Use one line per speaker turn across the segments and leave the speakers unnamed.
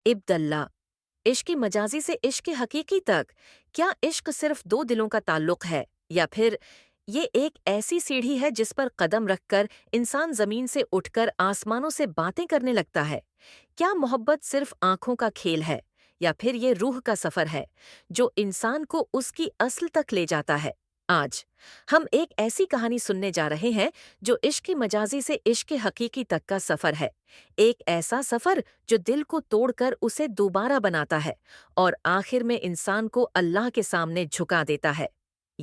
ابداللہ، عشق مجازی سے عشق حقیقی تک، کیا عشق صرف دو دلوں کا تعلق ہے یا پھر یہ ایک ایسی سیڑھی ہے جس پر قدم رکھ کر انسان زمین سے اٹھ کر آسمانوں سے باتیں کرنے لگتا ہے؟ کیا محبت صرف آنکھوں کا کھیل ہے یا پھر یہ روح کا سفر ہے جو انسان کو اس کی اصل تک لے جاتا ہے؟ آج ہم ایک ایسی کہانی سننے جا رہے ہیں جو عشق مجازی سے عشق حقیقی تک کا سفر ہے، ایک ایسا سفر جو دل کو توڑ کر اسے دوبارہ بناتا ہے اور آخر میں انسان کو اللہ کے سامنے جھکا دیتا ہے۔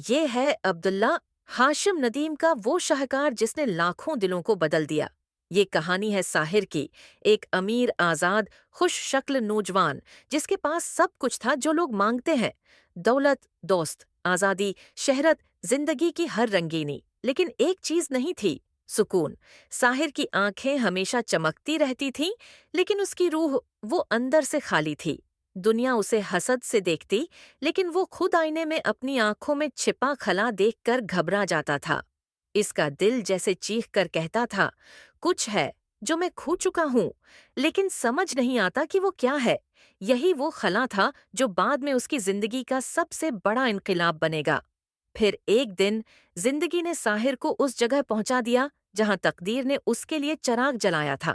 یہ ہے عبداللہ ہاشم ندیم کا وہ شاہکار جس نے لاکھوں دلوں کو بدل دیا۔ یہ کہانی ہے ساحر کی، ایک امیر آزاد خوش شکل نوجوان جس کے پاس سب کچھ تھا جو لوگ مانگتے ہیں: دولت، دوست، آزادی، شہرت، زندگی کی ہر رنگینی، لیکن ایک چیز نہیں تھی: سکون۔ ساحر کی آنکھیں ہمیشہ چمکتی رہتی تھیں، لیکن اس کی روح وہ اندر سے خالی تھی۔ دنیا اسے حسد سے دیکھتی، لیکن وہ خود آئینے میں اپنی آنکھوں میں چھپا خلا دیکھ کر گھبرا جاتا تھا۔ اس کا دل جیسے چیخ کر کہتا تھا: کچھ ہے جو میں کھو چکا ہوں، لیکن سمجھ نہیں آتا کہ وہ کیا ہے۔ یہی وہ خلا تھا جو بعد میں اس کی زندگی کا سب سے بڑا انقلاب بنے گا۔ پھر ایک دن زندگی نے ساحر کو اس جگہ پہنچا دیا جہاں تقدیر نے اس کے لیے چراغ جلایا تھا۔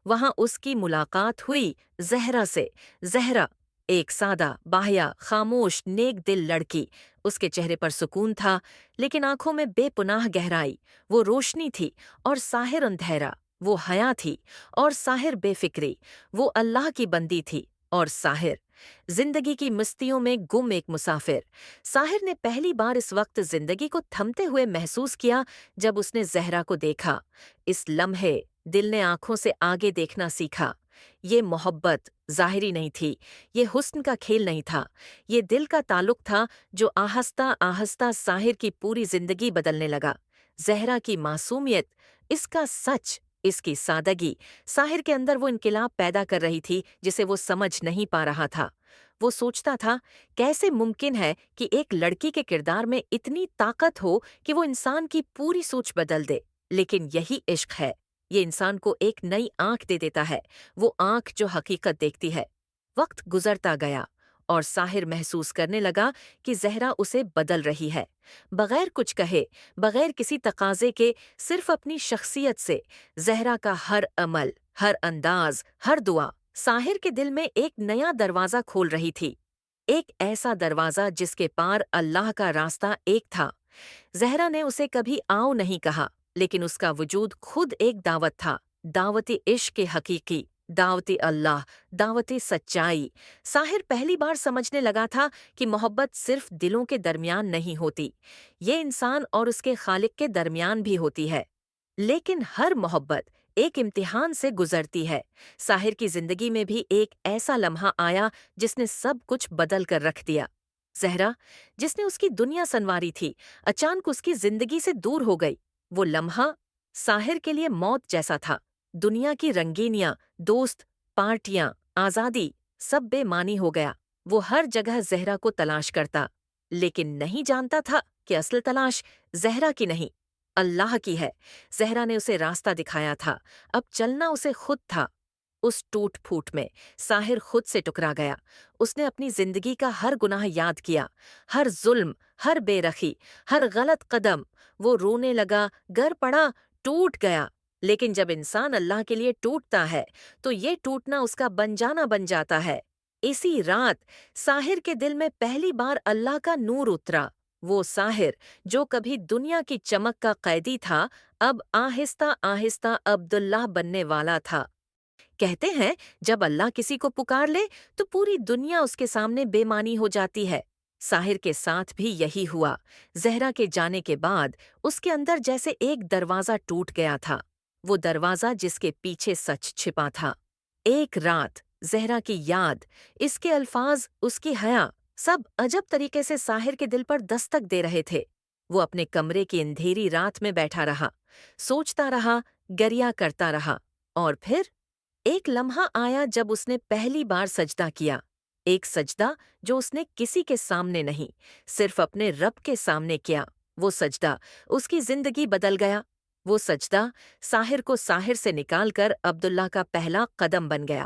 وہاں اس کی ملاقات ہوئی زہرا سے۔ زہرا ایک سادہ، باحیا، خاموش، نیک دل لڑکی۔ اس کے چہرے پر سکون تھا، لیکن آنکھوں میں بے پناہ گہرائی۔ وہ روشنی تھی اور ساحر اندھیرا، وہ حیا تھی اور ساحر بے فکری، وہ اللہ کی بندی تھی اور ساحر زندگی کی مستیوں میں گم ایک مسافر۔ ساحر نے پہلی بار اس وقت زندگی کو تھمتے ہوئے محسوس کیا جب اس نے زہرا کو دیکھا۔ اس لمحے دل نے آنکھوں سے آگے دیکھنا سیکھا۔ یہ محبت ظاہری نہیں تھی، یہ حسن کا کھیل نہیں تھا، یہ دل کا تعلق تھا جو آہستہ آہستہ ساحر کی پوری زندگی بدلنے لگا۔ زہرا کی معصومیت، اس کا سچ، اس کی سادگی ساحر کے اندر وہ انقلاب پیدا کر رہی تھی جسے وہ سمجھ نہیں پا رہا تھا۔ وہ سوچتا تھا، کیسے ممکن ہے کہ ایک لڑکی کے کردار میں اتنی طاقت ہو کہ وہ انسان کی پوری سوچ بدل دے؟ لیکن یہی عشق ہے، یہ انسان کو ایک نئی آنکھ دے دیتا ہے، وہ آنکھ جو حقیقت دیکھتی ہے۔ وقت گزرتا گیا اور ساحر محسوس کرنے لگا کہ زہرا اسے بدل رہی ہے، بغیر کچھ کہے، بغیر کسی تقاضے کے، صرف اپنی شخصیت سے۔ زہرا کا ہر عمل، ہر انداز، ہر دعا ساحر کے دل میں ایک نیا دروازہ کھول رہی تھی، ایک ایسا دروازہ جس کے پار اللہ کا راستہ ایک تھا۔ زہرا نے اسے کبھی آؤ نہیں کہا، لیکن اس کا وجود خود ایک دعوت تھا، دعوت عشق حقیقی، دعوت اللہ، دعوت سچائی۔ ساحر پہلی بار سمجھنے لگا تھا کہ محبت صرف دلوں کے درمیان نہیں ہوتی، یہ انسان اور اس کے خالق کے درمیان بھی ہوتی ہے۔ لیکن ہر محبت ایک امتحان سے گزرتی ہے۔ ساحر کی زندگی میں بھی ایک ایسا لمحہ آیا جس نے سب کچھ بدل کر رکھ دیا۔ زہرا، جس نے اس کی دنیا سنواری تھی، اچانک اس کی زندگی سے دور ہو گئی۔ وہ لمحہ ساحر کے لیے موت جیسا تھا۔ دنیا کی رنگینیاں، دوست، پارٹیاں، آزادی، سب بے معنی ہو گیا۔ وہ ہر جگہ زہرا کو تلاش کرتا، لیکن نہیں جانتا تھا کہ اصل تلاش زہرا کی نہیں، اللہ کی ہے۔ زہرا نے اسے راستہ دکھایا تھا، اب چلنا اسے خود تھا۔ اس ٹوٹ پھوٹ میں ساحر خود سے ٹکرا گیا۔ اس نے اپنی زندگی کا ہر گناہ یاد کیا، ہر ظلم، ہر بے رخی، ہر غلط قدم۔ وہ رونے لگا، گر پڑا، ٹوٹ گیا۔ لیکن جب انسان اللہ کے لیے ٹوٹتا ہے تو یہ ٹوٹنا اس کا بن جانا بن جاتا ہے۔ اسی رات ساحر کے دل میں پہلی بار اللہ کا نور اترا۔ وہ ساحر جو کبھی دنیا کی چمک کا قیدی تھا، اب آہستہ آہستہ عبداللہ بننے والا تھا۔ کہتے ہیں جب اللہ کسی کو پکار لے تو پوری دنیا اس کے سامنے بے معنی ہو جاتی ہے۔ ساحر کے ساتھ بھی یہی ہوا۔ زہرا کے جانے کے بعد اس کے اندر جیسے ایک دروازہ ٹوٹ گیا تھا، وہ دروازہ جس کے پیچھے سچ چھپا تھا۔ ایک رات زہرا کی یاد، اس کے الفاظ، اس کی حیا، سب عجب طریقے سے ساحر کے دل پر دستک دے رہے تھے۔ وہ اپنے کمرے کی اندھیری رات میں بیٹھا رہا، سوچتا رہا، گریا کرتا رہا، اور پھر ایک لمحہ آیا جب اس نے پہلی بار سجدہ کیا، ایک سجدہ جو اس نے کسی کے سامنے نہیں، صرف اپنے رب کے سامنے کیا۔ وہ سجدہ اس کی زندگی بدل گیا۔ وہ سجدہ ساحر کو ساحر سے نکال کر عبداللہ کا پہلا قدم بن گیا۔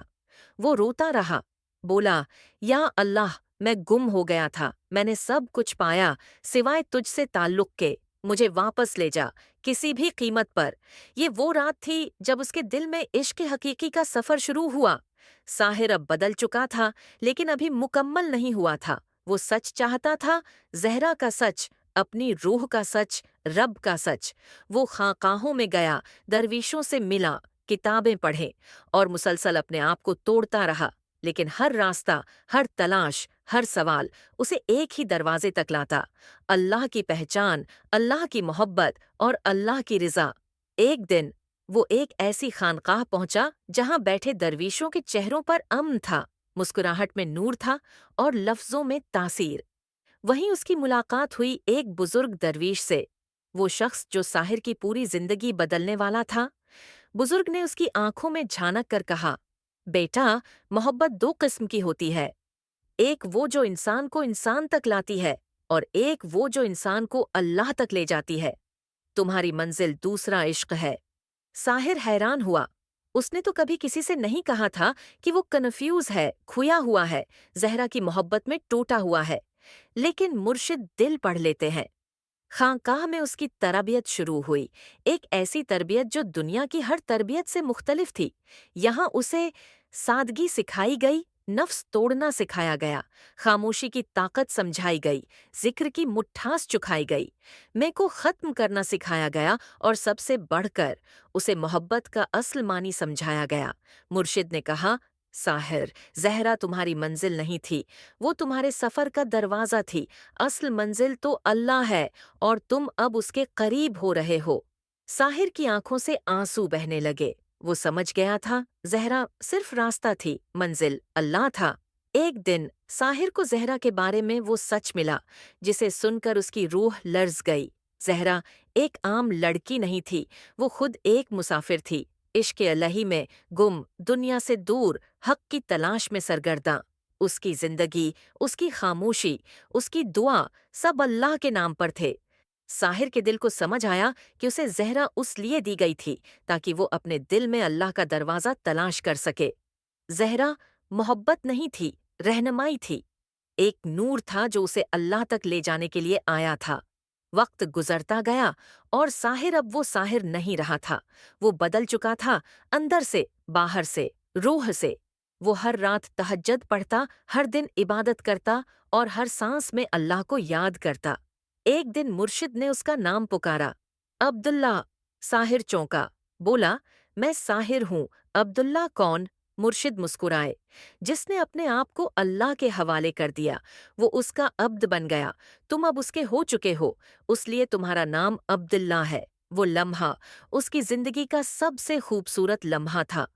वो रोता रहा, बोला, या अल्लाह, मैं गुम हो गया था, मैंने सब कुछ पाया सिवाय तुझसे ताल्लुक के, मुझे वापस ले जा किसी भी कीमत पर। ये वो रात थी जब उसके दिल में इश्क हकीकी का सफर शुरू हुआ। साहिर अब बदल चुका था, लेकिन अभी मुकम्मल नहीं हुआ था। वो सच चाहता था, ज़हरा का सच, अपनी रूह का सच, रब का सच। वो खाकाहों में गया, दरवीशों से मिला, किताबें पढ़े और मुसलसल अपने आप को तोड़ता रहा। लेकिन हर रास्ता, हर तलाश, हर सवाल उसे एक ही दरवाजे तक लाता, अल्लाह की पहचान, अल्लाह की मोहब्बत और अल्लाह की रिज़ा। एक दिन वो एक ऐसी खानकाह पहुंचा जहां बैठे दरवीशों के चेहरों पर अमन था, मुस्कुराहट में नूर था और लफ्जों में तासीर। वहीं उसकी मुलाकात हुई एक बुजुर्ग दरवीश से, वो शख्स जो साहिर की पूरी जिंदगी बदलने वाला था। बुजुर्ग ने उसकी आंखों में झांक कर कहा, बेटा, मोहब्बत दो किस्म की होती है, एक वो जो इंसान को इंसान तक लाती है और एक वो जो इंसान को अल्लाह तक ले जाती है। तुम्हारी मंजिल दूसरा इश्क है। साहिर हैरान हुआ। उसने तो कभी किसी से नहीं कहा था कि वो कन्फ्यूज है, खोया हुआ है, ज़हरा की मोहब्बत में टूटा हुआ है। लेकिन मुर्शिद दिल पढ़ लेते हैं। खानकाह में उसकी तरबियत शुरू हुई, एक ऐसी तरबियत जो दुनिया की हर तरबियत से मुख्तलिफ थी। यहाँ उसे सादगी सिखाई गई, नफ्स तोड़ना सिखाया गया, खामोशी की ताकत समझाई गई, जिक्र की मुट्ठास चुखाई गई, मैं को ख़त्म करना सिखाया गया और सबसे बढ़कर उसे मोहब्बत का असल मानी समझाया गया। मुर्शिद ने कहा, साहिर, ज़हरा तुम्हारी मंजिल नहीं थी, वो तुम्हारे सफ़र का दरवाज़ा थी। असल मंजिल तो अल्लाह है और तुम अब उसके करीब हो रहे हो। साहिर की आंखों से आंसू बहने लगे। वो समझ गया था, ज़हरा सिर्फ रास्ता थी, मंजिल अल्लाह था। एक दिन साहिर को ज़हरा के बारे में वो सच मिला जिसे सुनकर उसकी रूह लर्ज़ गई। ज़हरा एक आम लड़की नहीं थी, वो खुद एक मुसाफिर थी, इश्क अलही में गुम, दुनिया से दूर, हक की तलाश में सरगर्दा। उसकी जिंदगी, उसकी खामोशी, उसकी दुआ सब अल्लाह के नाम पर थे। साहिर के दिल को समझ आया कि उसे ज़हरा उस लिए दी गई थी ताकि वो अपने दिल में अल्लाह का दरवाज़ा तलाश कर सके। ज़हरा मोहब्बत नहीं थी, रहनुमाई थी। एक नूर था जो उसे अल्लाह तक ले जाने के लिए आया था। वक्त गुजरता गया और साहिर अब वो साहिर नहीं रहा था। वो बदल चुका था, अंदर से, बाहर से, रूह से। वो हर रात तहज्जुद पढ़ता, हर दिन इबादत करता और हर सांस में अल्लाह को याद करता। एक दिन मुर्शिद ने उसका नाम पुकारा, अब्दुल्ला। साहिर चौंका, बोला, मैं साहिर हूँ, अब्दुल्ला कौन? मुर्शिद मुस्कुराए, जिसने अपने आप को अल्लाह के हवाले कर दिया, वो उसका अब्द बन गया। तुम अब उसके हो चुके हो, उसलिए तुम्हारा नाम अब्दुल्ला है। वो लम्हा उसकी जिंदगी का सबसे खूबसूरत लम्हा था।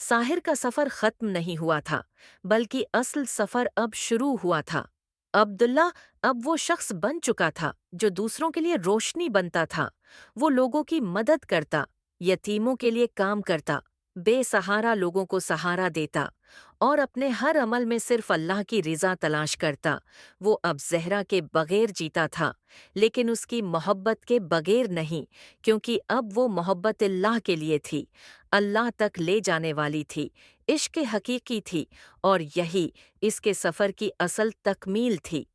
साहिर का सफर खत्म नहीं हुआ था, बल्कि असल सफर अब शुरू हुआ था। अब्दुल्ला अब वो शख्स बन चुका था जो दूसरों के लिए रोशनी बनता था। वो लोगों की मदद करता, यतीमों के लिए काम करता, बेसहारा लोगों को सहारा देता और अपने हर अमल में सिर्फ अल्लाह की रिज़ा तलाश करता। वो अब ज़हरा के बगैर जीता था, लेकिन उसकी मोहब्बत के बगैर नहीं, क्योंकि अब वो मोहब्बत अल्लाह के लिए थी, अल्लाह तक ले जाने वाली थी, इश्क हकीकी थी और यही इसके सफ़र की असल तकमील थी।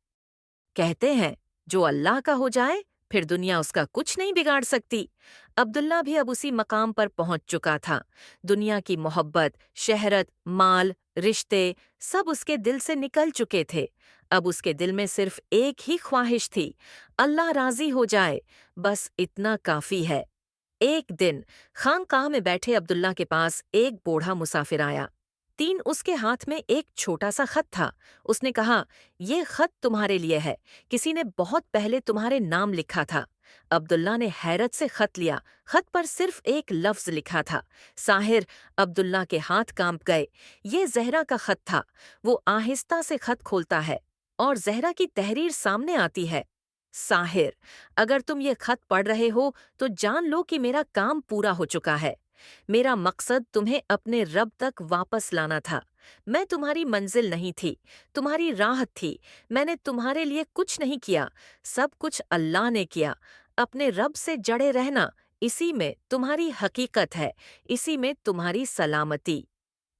कहते हैं, जो अल्लाह का हो जाए फिर दुनिया उसका कुछ नहीं बिगाड़ सकती। अब्दुल्ला भी अब उसी मकाम पर पहुंच चुका था। दुनिया की मोहब्बत, शहरत, माल, रिश्ते सब उसके दिल से निकल चुके थे। अब उसके दिल में सिर्फ एक ही ख्वाहिश थी, अल्लाह राजी हो जाए, बस इतना काफी है। एक दिन खानकाह में बैठे अब्दुल्ला के पास एक बूढ़ा मुसाफिर आया। उसके हाथ में एक छोटा सा खत था। उसने कहा, ये खत तुम्हारे लिए है, किसी ने बहुत पहले तुम्हारे नाम लिखा था। अब्दुल्ला ने हैरत से खत लिया। खत पर सिर्फ एक लफ्ज लिखा था, साहिर। अब्दुल्ला के हाथ कांप गए। ये ज़हरा का खत था। वो आहिस्ता से खत खोलता है और ज़हरा की तहरीर सामने आती है। साहिर, अगर तुम ये खत पढ़ रहे हो तो जान लो कि मेरा काम पूरा हो चुका है। मेरा मकसद तुम्हें अपने रब तक वापस लाना था। मैं तुम्हारी मंजिल नहीं थी, तुम्हारी राहत थी। मैंने तुम्हारे लिए कुछ नहीं किया, सब कुछ अल्लाह ने किया। अपने रब से जड़े रहना, इसी में तुम्हारी हकीकत है, इसी में तुम्हारी सलामती।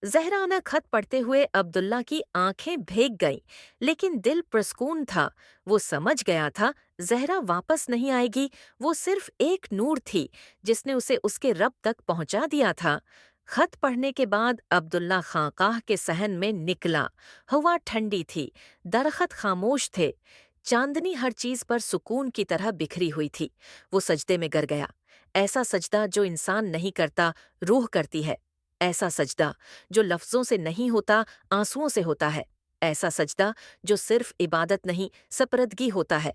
ज़हराना खत पढ़ते हुए अब्दुल्ला की आंखें भीग गईं, लेकिन दिल प्रसकून था। वो समझ गया था ज़हरा वापस नहीं आएगी, वो सिर्फ एक नूर थी जिसने उसे उसके रब तक पहुंचा दिया था। खत पढ़ने के बाद अब्दुल्ला खांकाह के सहन में निकला। हवा ठंडी थी, दरख्त खामोश थे, चांदनी हर चीज पर सुकून की तरह बिखरी हुई थी। वो सजदे में गिर गया। ऐसा सजदा जो इंसान नहीं करता, रूह करती है। ऐसा सजदा जो लफ्जों से नहीं होता, आंसुओं से होता है। ऐसा सजदा जो सिर्फ इबादत नहीं, सपरदगी होता है।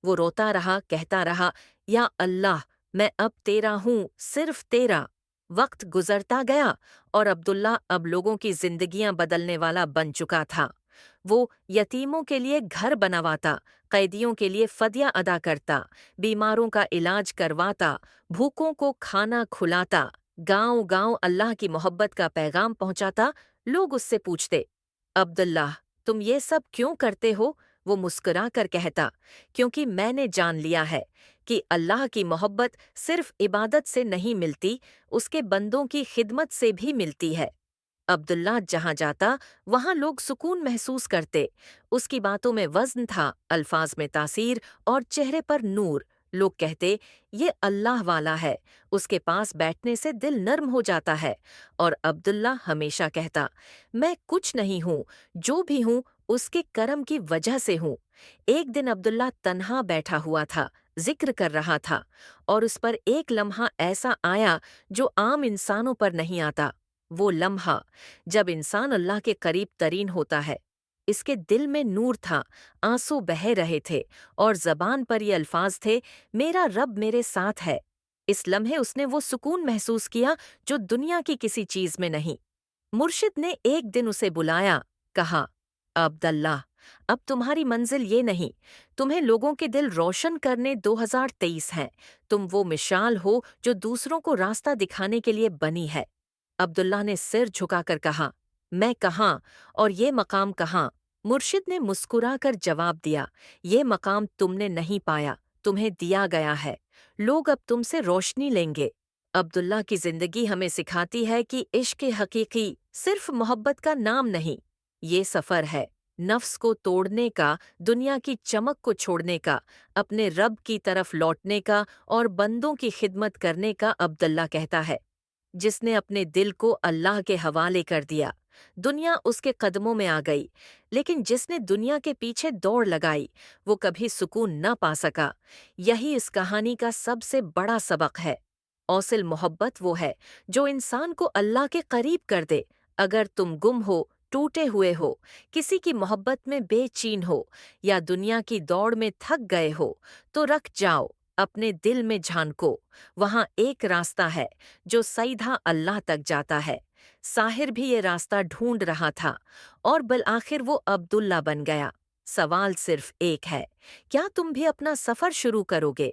वो रोता रहा, कहता रहा, या अल्लाह, मैं अब तेरा हूँ, सिर्फ तेरा। वक्त गुजरता गया और अब्दुल्ला अब लोगों की जिंदगियां बदलने वाला बन चुका था। वो यतीमों के लिए घर बनवाता, कैदियों के लिए फदिया अदा करता, बीमारों का इलाज करवाता, भूखों को खाना खुलाता, गांव गांव अल्लाह की मोहब्बत का पैगाम पहुंचाता। लोग उससे पूछते, अब्दुल्लाह, तुम ये सब क्यों करते हो? वो मुस्कुरा कर कहता, क्योंकि मैंने जान लिया है कि अल्लाह की मोहब्बत सिर्फ इबादत से नहीं मिलती, उसके बंदों की खिदमत से भी मिलती है। अब्दुल्ला जहाँ जाता वहाँ लोग सुकून महसूस करते। उसकी बातों में वज़्न था, अल्फाज में तासीर और चेहरे पर नूर। लोग कहते, ये अल्लाह वाला है, उसके पास बैठने से दिल नर्म हो जाता है। और अब्दुल्ला हमेशा कहता, मैं कुछ नहीं हूँ, जो भी हूँ उसके करम की वजह से हूँ। एक दिन अब्दुल्ला तन्हा बैठा हुआ था, जिक्र कर रहा था, और उस पर एक लम्हा ऐसा आया जो आम इंसानों पर नहीं आता। वो लम्हा जब इंसान अल्लाह के करीब तरीन होता है। इसके दिल में नूर था, आंसू बह रहे थे और जबान पर ये अल्फाज थे, मेरा रब मेरे साथ है। इस लम्हे उसने वो सुकून महसूस किया जो दुनिया की किसी चीज में नहीं। मुर्शिद ने एक दिन उसे बुलाया, कहा, अब्दल्ला, अब तुम्हारी मंजिल ये नहीं, तुम्हें लोगों के दिल रोशन करने 2023 हैं। तुम वो मिसाल हो जो दूसरों को रास्ता दिखाने के लिए बनी है। अब्दुल्ला ने सिर झुकाकर कहा, मैं कहाँ और ये मकाम कहाँ? मुर्शिद ने मुस्कुराकर जवाब दिया, ये मकाम तुमने नहीं पाया, तुम्हें दिया गया है। लोग अब तुमसे रोशनी लेंगे। अब्दुल्ला की जिंदगी हमें सिखाती है कि इश्क हकीकी सिर्फ मोहब्बत का नाम नहीं, ये सफ़र है नफ्स को तोड़ने का, दुनिया की चमक को छोड़ने का, अपने रब की तरफ लौटने का और बंदों की खिदमत करने का। अब्दुल्ला कहता है, जिसने अपने दिल को अल्लाह के हवाले कर दिया, दुनिया उसके कदमों में आ गई, लेकिन जिसने दुनिया के पीछे दौड़ लगाई, वो कभी सुकून न पा सका। यही इस कहानी का सबसे बड़ा सबक है। औसिल मोहब्बत वो है जो इंसान को अल्लाह के करीब कर दे। अगर तुम गुम हो, टूटे हुए हो, किसी की मोहब्बत में बेचैन हो या दुनिया की दौड़ में थक गए हो, तो रख जाओ, अपने दिल में झांको। वहाँ एक रास्ता है जो सीधा अल्लाह तक जाता है। साहिर भी ये रास्ता ढूंढ रहा था और बिलआखिर वो अब्दुल्ला बन गया। सवाल सिर्फ एक है, क्या तुम भी अपना सफर शुरू करोगे?